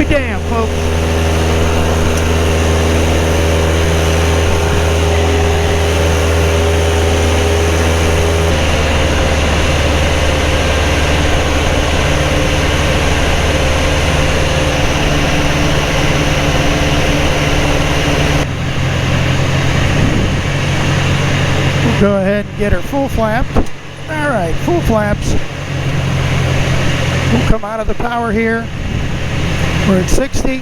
be damned, folks. Go ahead and get her full flapped. All right, full flaps. We'll come out of the power here. We're at 60.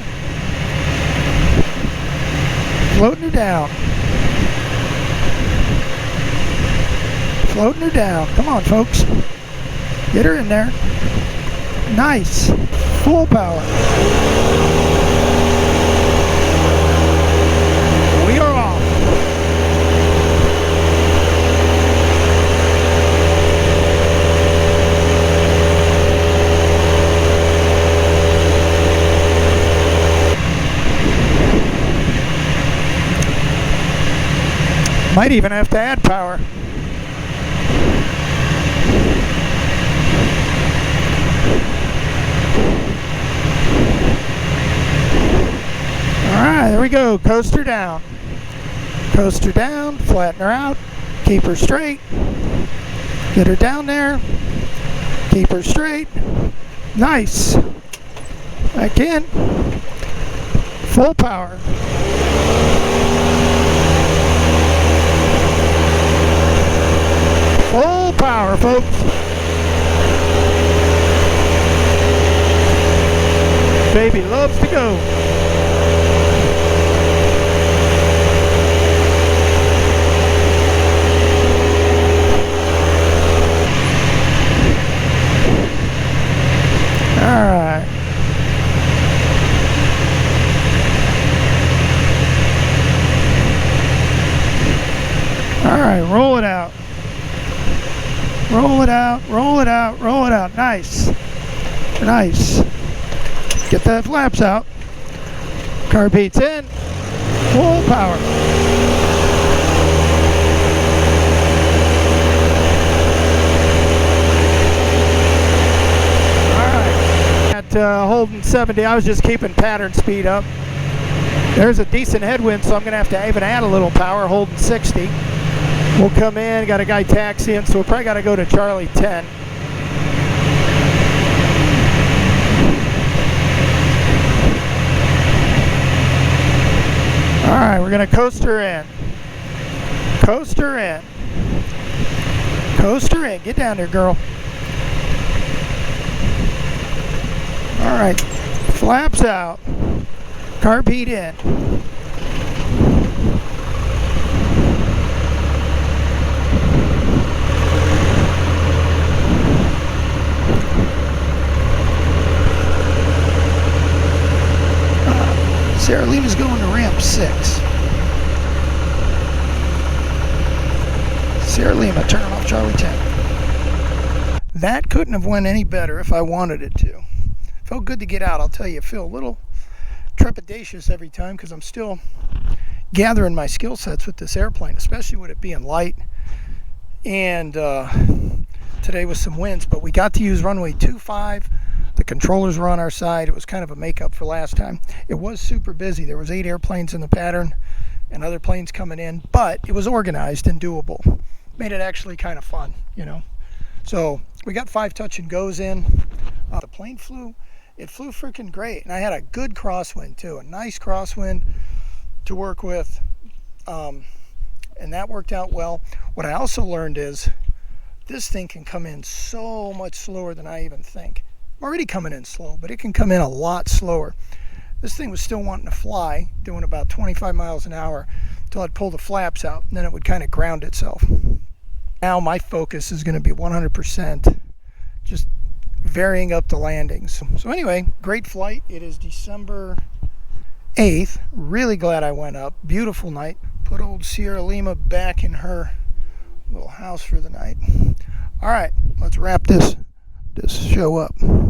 Floating her down. Floating her down. Come on, folks. Get her in there. Nice. Full power. We are off. Might even have to add power. Alright, there we go. Coaster down. Coaster down, flatten her out, keep her straight. Get her down there. Keep her straight. Nice. Back in. Full power. Full power, folks. Baby loves to go. All right. All right, roll it out. Roll it out, roll it out, roll it out. Nice. Nice. Get the flaps out. Carb heat's in. Full power. Alright. At holding 70, I was just keeping pattern speed up. There's a decent headwind, so I'm going to have to even add a little power, holding 60. We'll come in, got a guy taxiing, so we'll probably got to go to Charlie 10. All right, we're going to coast her in. Coast her in. Coast her in. Get down there, girl. All right, flaps out. Carb heat in. Sarah Lima's going to ramp 6. Sarah Lima, turn off Charlie 10. That couldn't have went any better if I wanted it to. Felt good to get out. I'll tell you, I feel a little trepidatious every time because I'm still gathering my skill sets with this airplane, especially with it being light. And today was some winds, but we got to use runway 25. The controllers were on our side. It was kind of a makeup for last time. It was super busy. There was 8 airplanes in the pattern and other planes coming in, but it was organized and doable. Made it actually kind of fun, you know. So we got 5 touch and goes in. The plane flew. It flew freaking great, and I had a good crosswind too, a nice crosswind to work with, and that worked out well. What I also learned is this thing can come in so much slower than I even think. I'm already coming in slow, but it can come in a lot slower. This thing was still wanting to fly, doing about 25 miles an hour until I'd pull the flaps out, and then it would kind of ground itself. Now my focus is going to be 100% just varying up the landings. So anyway, great flight. It is December 8th. Really glad I went up. Beautiful night. Put old Sierra Lima back in her little house for the night. All right, let's wrap this show up.